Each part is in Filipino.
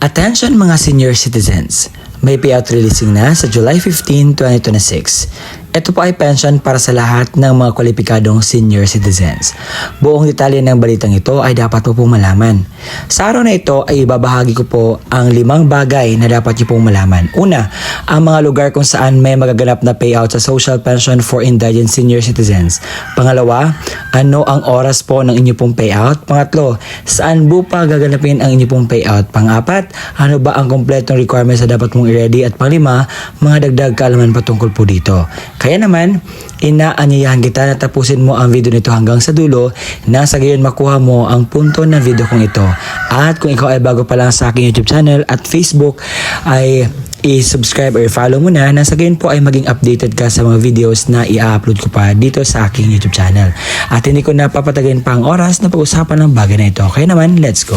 Attention mga senior citizens! May payout releasing na sa July 15, 2026. Ito po ay pension para sa lahat ng mga kwalipikadong senior citizens. Buong detalye ng balitang ito ay dapat po pong malaman. Sa araw na ito ay ibabahagi ko po ang 5 bagay na dapat niyo pong malaman. Una, ang mga lugar kung saan may magaganap na payout sa social pension for indigent senior citizens. Pangalawa, ano ang oras po ng inyo pong payout? Pangatlo, saan po pa gaganapin ang inyo pong payout? Pangapat, ano ba ang kompletong requirements na dapat mong i-ready? At panglima, mga dagdag kaalaman patungkol po dito. Kaya naman, inaanyayahan kita na tapusin mo ang video nito hanggang sa dulo na sa gayon makuha mo ang punto ng video kong ito. At kung ikaw ay bago pa lang sa aking YouTube channel at Facebook, ay i-subscribe or follow mo na sa gayon po ay maging updated ka sa mga videos na i-upload ko pa dito sa aking YouTube channel. At hindi ko na papatagalin pa ang oras na pag-usapan ng bagay na ito. Kaya naman, let's go!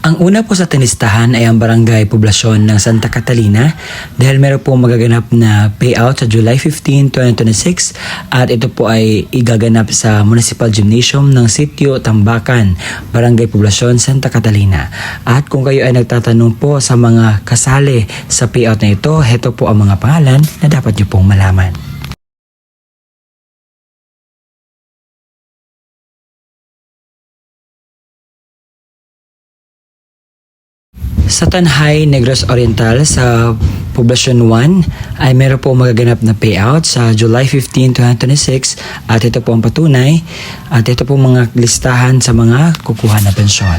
Ang una po sa tinistahan ay ang Barangay Poblasyon ng Santa Catalina dahil meron po magaganap na payout sa July 15, 2026 at ito po ay igaganap sa Municipal Gymnasium ng Sitio Tambakan, Barangay Poblasyon, Santa Catalina. At kung kayo ay nagtatanong po sa mga kasali sa payout na ito, heto po ang mga pangalan na dapat nyo pong malaman. Sa Tanhay, Negros Oriental sa Poblasyon 1 ay meron po magaganap na payout sa July 15, 2026 at ito po ang patunay at ito po mga listahan sa mga kukuha na pensyon.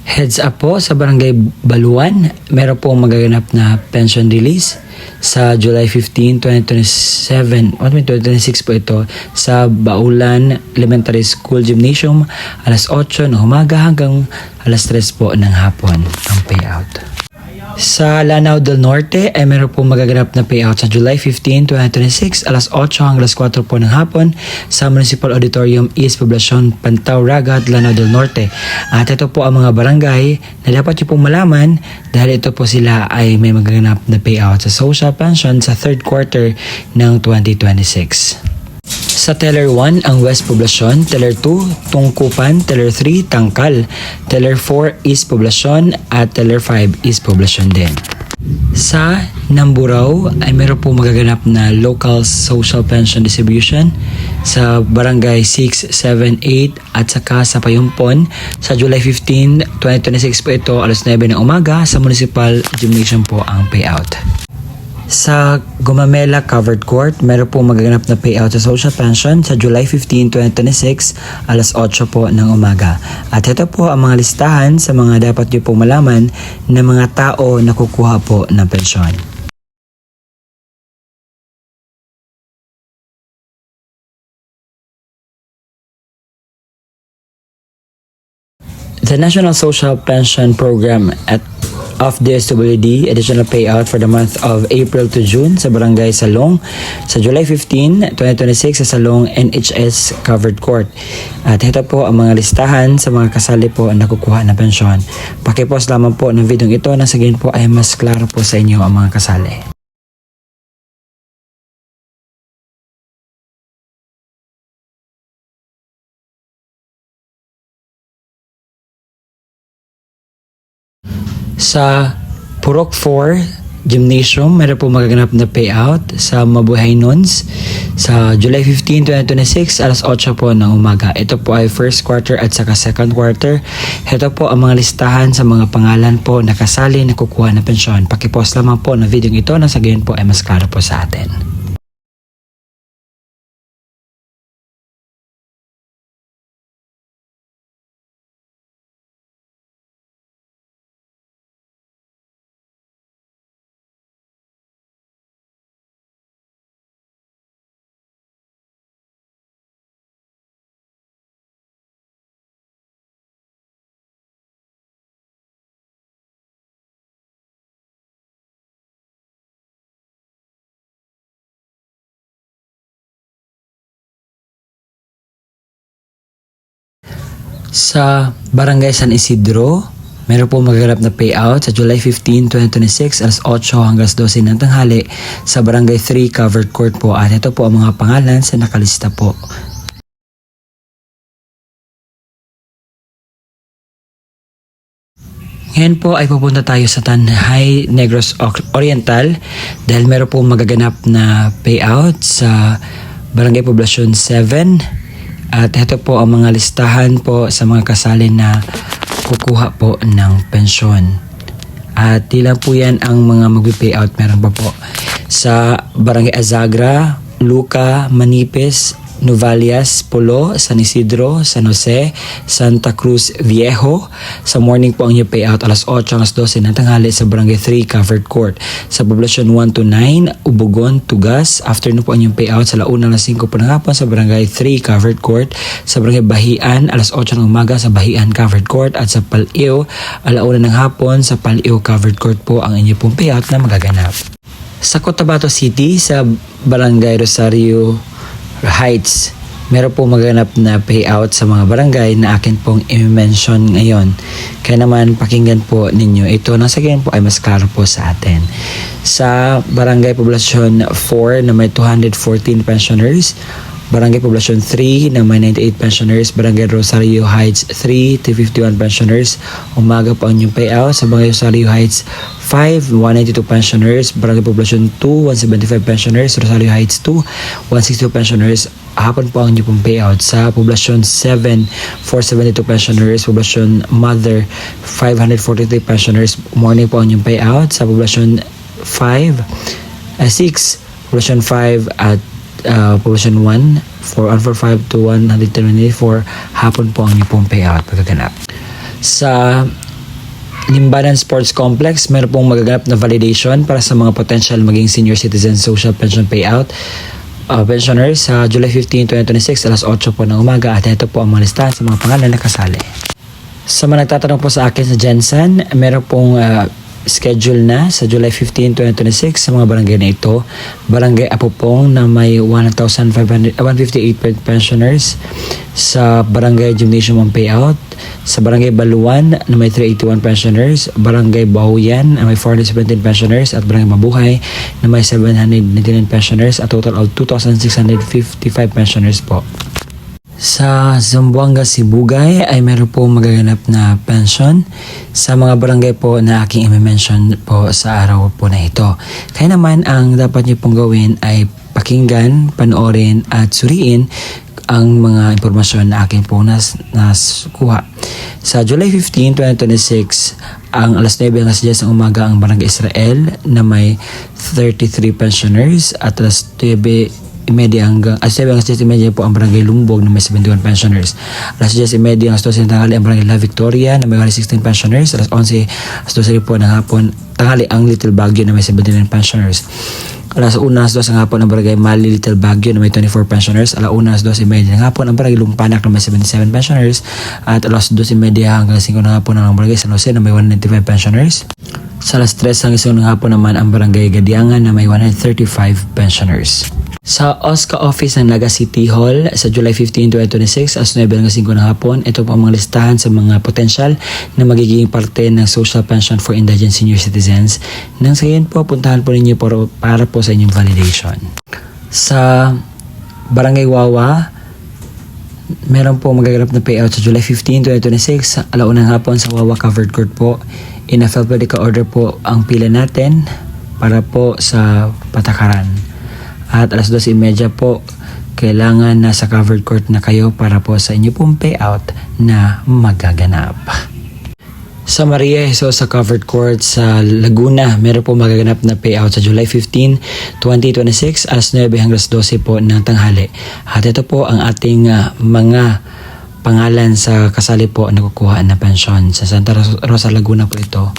Heads up po sa Barangay Baluan, meron po magaganap na pension release sa July 15, 2026 po ito sa Baulan Elementary School Gymnasium alas 8 ng umaga hanggang alas 3 po ng hapon ang payout. Sa Lanao del Norte ay meron po magaganap na payout sa July 15, 2026 alas 8 hanggang alas 4 po ng hapon sa Municipal Auditorium East Poblacion, Pantao Ragat, Lanao del Norte. At ito po ang mga barangay na dapat nyo pong malaman dahil ito po sila ay may magaganap na payout sa social pension sa third quarter ng 2026. Sa Teller 1, ang West Poblacion, Teller 2, Tungkupan, Teller 3, Tangkal, Teller 4, East Poblacion, at Teller 5, East Poblacion din. Sa Namburao ay meron po magaganap na local social pension distribution sa Barangay 6, 7, 8 at saka sa Payumpon sa July 15, 2026 po ito alas 9 ng umaga sa Municipal Gymnasium po ang payout. Sa Gumamela Covered Court, meron po magaganap na payout sa social pension sa July 15, 2026, alas 8 po ng umaga. At ito po ang mga listahan sa mga dapat nyo pong malaman ng mga tao na kukuha po ng pensyon. The National Social Pension Program of the SWD additional payout for the month of April to June sa Barangay Salong sa July 15, 2026 sa Salong NHS Covered Court. At ito po ang mga listahan sa mga kasali po na kukuha ng pensyon. Pakipost lamang po ng video ito na sa gayon po ay mas klaro po sa inyo ang mga kasali. Sa Purok 4 Gymnasium, meron po magaganap na payout sa Mabuhay Nuns sa July 15, 2026, alas 8 po ng umaga. Ito po ay first quarter at saka second quarter. Ito po ang mga listahan sa mga pangalan po na kasali na kukuha ng pensyon. Pakipost lamang po ng video ito na sa gayon po ay mas klaro po sa atin. Sa Barangay San Isidro, meron po magaganap na payout sa July 15, 2026 alas 8 hanggang 12 ng tanghali sa Barangay 3 Covered Court po. At ito po ang mga pangalan sa nakalista po. Ngayon po ay pupunta tayo sa Tanhay Negros Oriental dahil meron po magaganap na payout sa Barangay Poblasyon 7 at ito po ang mga listahan po sa mga kasali na kukuha po ng pensyon. At di lang po yan ang mga mag-payout, meron pa po sa Barangay Azagra, Luca, Manipis, Novalias, Polo, San Isidro, San Jose, Santa Cruz Viejo. Sa morning po ang new payout alas 8 hanggang 12 ng tanghali sa Barangay 3 Covered Court. Sa Poblasyon 1 to 9, Ubugon, Tugas. Afternoon po ang new payout sa 1 alas 5 po ng hapon sa Barangay 3 Covered Court. Sa Barangay Bahian, alas 8 ng umaga sa Bahian Covered Court. At sa Pal-Iw, 1 ng hapon sa Pal-Iw Covered Court po ang inyo pong payout na magaganap. Sa Cotabato City, sa Barangay Rosario Heights, meron po magaganap na payout sa mga barangay na akin pong i-mention ngayon. Kaya naman pakinggan po ninyo ito nang sa ganyan po ay mas klaro po sa atin. Sa Barangay Poblasyon 4 na may 214 pensioners, Barangay Poblasyon 3 na may 98 pensioners, Barangay Rosario Heights 3 to 51 pensioners. Umaga po ang inyong payout sa Barangay Rosario Heights 5, 192 pensioners, Barangay Poblasyon 2, 175 pensioners, Rosario Heights 2, 162 pensioners. Hapon po ang inyong pong payout sa Poblasyon 7, 472 pensioners, Poblasyon Mother 543 pensioners. Morning po ang inyong payout sa Poblasyon 6, Poblasyon 5 at Poblasyon 1, 145 to 124. Hapon po ang inyong pong payout pagkaganap. Sa Limbanan Sports Complex, meron pong magaganap na validation para sa mga potential maging senior citizen social pension payout pensioners sa July 15, 2026 alas 8 po ng umaga at ito po ang mga listahan sa mga pangalan na kasali. Sa mga nagtatanong po sa akin sa Jensen, meron pong schedule na sa July 15, 2026 sa mga barangay na ito. Barangay Apopong na may 158 pensioners, sa Barangay Gymnasium ang payout, sa Barangay Baluan na may 381 pensioners, Barangay Bahuyan na may 417 pensioners at Barangay Mabuhay na may 799 pensioners at total of 2,655 pensioners po. Sa Zamboanga, Sibugay ay meron po magaganap na pension sa mga barangay po na aking i-mention po sa araw po na ito. Kaya naman ang dapat niyo pong gawin ay pakinggan, panoorin at suriin ang mga impormasyon na aking po naskuha. Sa July 15, 2026, ang alas 9 hanggang 10 ng umaga ang Barangay Israel na may 33 pensioners at alas 9:30 hanggang 10:30 po ang Barangay Lumbog na may 71 pensioners. Alas 10:30 hanggang 12 ng tanghali ang Barangay La Victoria na may 16 pensioners. Alas 11 hanggang 12 po ng hapon tanghali ang Little Baguio na may 79 pensioners. Alas 1 hanggang 2 ng hapon ang Barangay Mali Little Baguio na may 24 pensioners. Alas 1 hanggang 12:30 ng hapon ang Barangay Lumpanak na may 77 pensioners. At alas 12:30 hanggang 5 ng hapon ang Barangay San Jose na may 195 pensioners. Sa alas 3 hanggang 5 ng hapon naman ang Barangay Gadiangan na may 135 pensioners. Sa OSCA office ng Naga City Hall sa July 15, 2026 alas 9 hanggang 5 ng hapon, ito po ang mga listahan sa mga potensyal na magiging parte ng social pension for indigent senior citizens. Nang sa iyon po, puntahan po ninyo para po sa inyong validation. Sa Barangay Wawa, meron po magaganap na payout sa July 15, 2026 alauna ng hapon sa Wawa Covered Court po. In alphabetical order po ang pila natin para po sa patakaran. At alas 12:30 po, kailangan nasa covered court na kayo para po sa inyo pong payout na magaganap. Sa Maria Jesus sa covered court sa Laguna, meron po magaganap na payout sa July 15, 2026 alas 9 hanggang 12 po ng tanghali. At ito po ang ating mga pangalan sa kasali po na kukuha na pensyon. Sa Santa Rosa, Laguna po ito.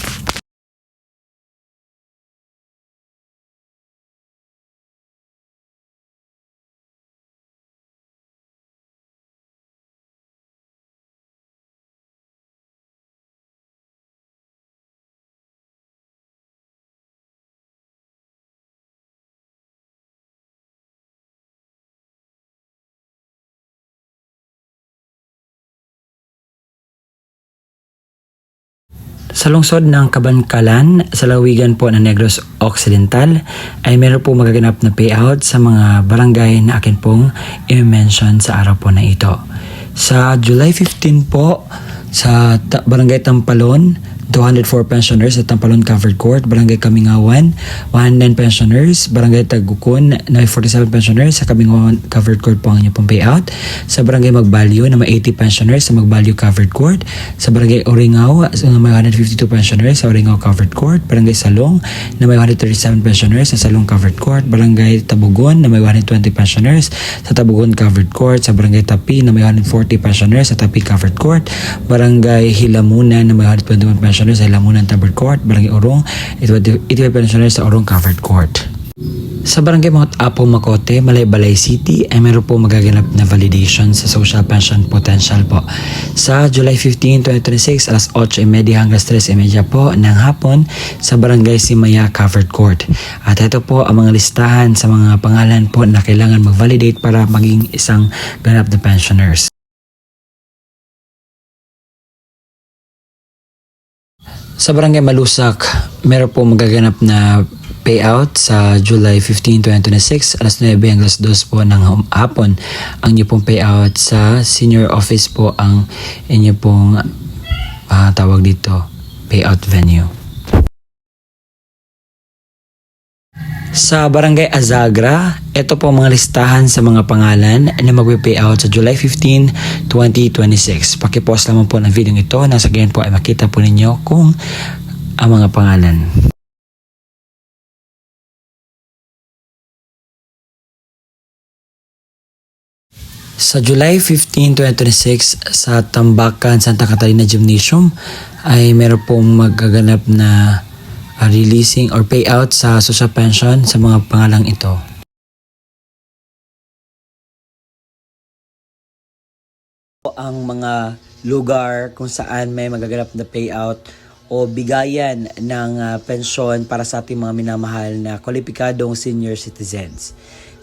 Sa lungsod ng Kabankalan, sa lawigan po ng Negros Occidental, ay meron po magaganap na payout sa mga barangay na akin pong i-mention sa araw po na ito. Sa July 15 po, sa Barangay Tampalon, 204 pensioners sa Tampalon Covered Court, Barangay Kamingawan, 109 pensioners, Barangay Tagukon na may 47 pensioners sa Kamingawan Covered Court po ang inyong pong payout. Sa Barangay Magbalyo na may 80 pensioners sa Magbalyo Covered Court, sa Barangay Oringaw na may 152 pensioners sa Oringaw Covered Court, Barangay Salong na may 137 pensioners sa Salong Covered Court, Barangay Tabugon na may 120 pensioners sa Tabugon Covered Court, sa Barangay Tapi na may 140 pensioners sa Tapi Covered Court, Barangay Hilamunan na may 121 pensioners sa Hilamunan Covered Court, Barangay Orong 85 pensioners sa Orong Covered Court. Sa Barangay Mount Apo, Macote, Malaybalay City ay meron po magaganap na validation sa social pension potential po. Sa July 15, 2026, alas 8:30 hanggang 3:30 po ng hapon sa Barangay Simaya Covered Court. At ito po ang mga listahan sa mga pangalan po na kailangan mag-validate para maging isang ganap na pensioners. Sa Barangay Malusak, meron po magaganap na payout sa July 15, 2026, alas 9 hanggang alas 2 po ng hapon. Ang inyo pong payout sa senior office po ang inyo pong tawag dito, payout venue. Sa Barangay Azagra, ito po mga listahan sa mga pangalan na magpe-payout sa July 15, 2026. Pakipost lamang po ng video ito na sa ganyan po ay makita po ninyo kung ang mga pangalan. Sa July 15, 2026 sa Tambakan, Santa Catalina Gymnasium ay meron pong magaganap na releasing or payout sa social pension sa mga pangalang ito. Ang mga lugar kung saan may magaganap na payout o bigayan ng pensyon para sa ating mga minamahal na kwalipikadong senior citizens.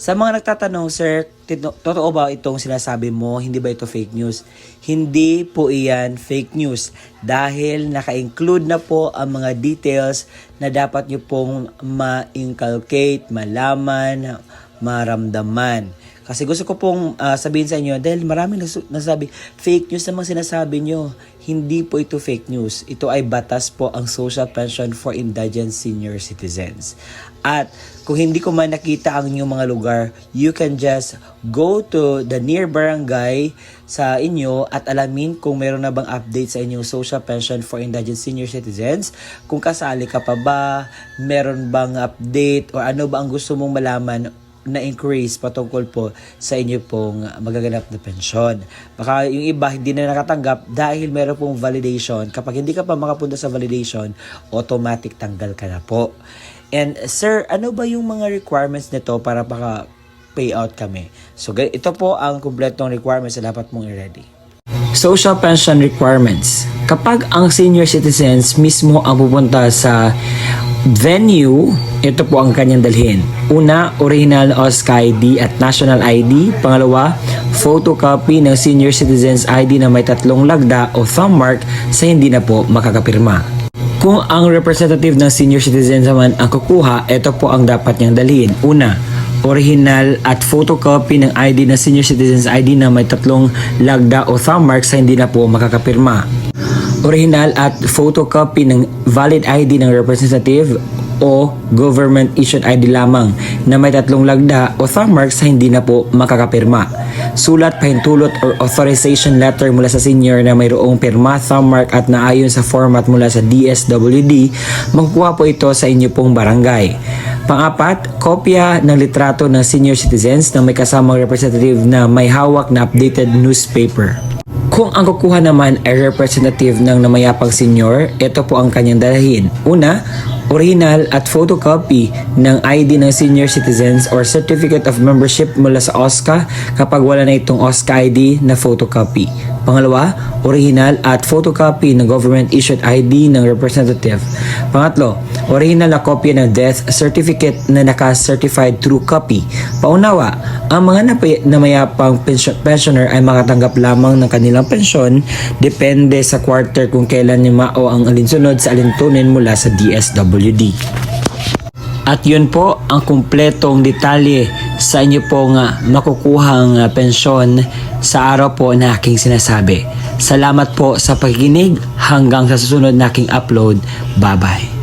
Sa mga nagtatanong, sir, totoo ba itong sinasabi mo? Hindi ba ito fake news? Hindi po iyan fake news dahil naka-include na po ang mga details na dapat nyo pong ma-inculcate, malaman, maramdaman. Kasi gusto ko pong sabihin sa inyo dahil maraming nasabi, fake news namang sinasabi nyo. Hindi po ito fake news. Ito ay batas po ang Social Pension for Indigent Senior Citizens. At kung hindi ko man nakita ang inyong mga lugar, you can just go to the near barangay sa inyo at alamin kung meron na bang update sa inyong Social Pension for Indigent Senior Citizens. Kung kasali ka pa ba, meron bang update o ano ba ang gusto mong malaman na increase patungkol po sa inyo pong magaganap na pensyon. Baka yung iba hindi na nakatanggap dahil meron pong validation. Kapag hindi ka pa makapunta sa validation, automatic tanggal ka na po. And sir, ano ba yung mga requirements nito para baka payout kami? So ito po ang kumpletong requirements na dapat mong i-ready. Social pension requirements. Kapag ang senior citizens mismo ang pupunta sa venue, ito po ang kanyang dalhin. Una, original OSCA ID at national ID. Pangalawa, photocopy ng senior citizens ID na may 3 lagda o thumb mark sa hindi na po makakapirma. Kung ang representative ng senior citizens naman ang kukuha, ito po ang dapat niyang dalhin. Una, original at photocopy ng ID ng senior citizens ID na may 3 lagda o thumb mark sa hindi na po makakapirma. Original at photocopy ng valid ID ng representative o government issued ID lamang na may 3 lagda o thumb mark sa hindi na po makakapirma. Sulat, pahintulot or authorization letter mula sa senior na mayroong pirma, thumb mark at naayon sa format mula sa DSWD, makukuha po ito sa inyo pong barangay. Pang-apat, kopya ng litrato ng senior citizens na may kasamang representative na may hawak na updated newspaper. Kung ang kukuha naman ay representative ng namayapang senior, ito po ang kanyang dalhin. Una, original at photocopy ng ID ng senior citizens or certificate of membership mula sa OSCA kapag wala na itong OSCA ID na photocopy. Pangalawa, original at photocopy ng government issued ID ng representative. Pangatlo, original na kopya ng death certificate na naka-certified true copy. Paunawa, ang mga namayapang pensioner ay makatanggap lamang ng kanilang pensyon depende sa quarter kung kailan o ang alinsunod sa alintunin mula sa DSWD. At yun po ang kumpletong detalye sa inyo pong makukuhang pensyon sa araw po na aking sinasabi. Salamat po sa pakikinig. Hanggang sa susunod na aking upload. Bye-bye.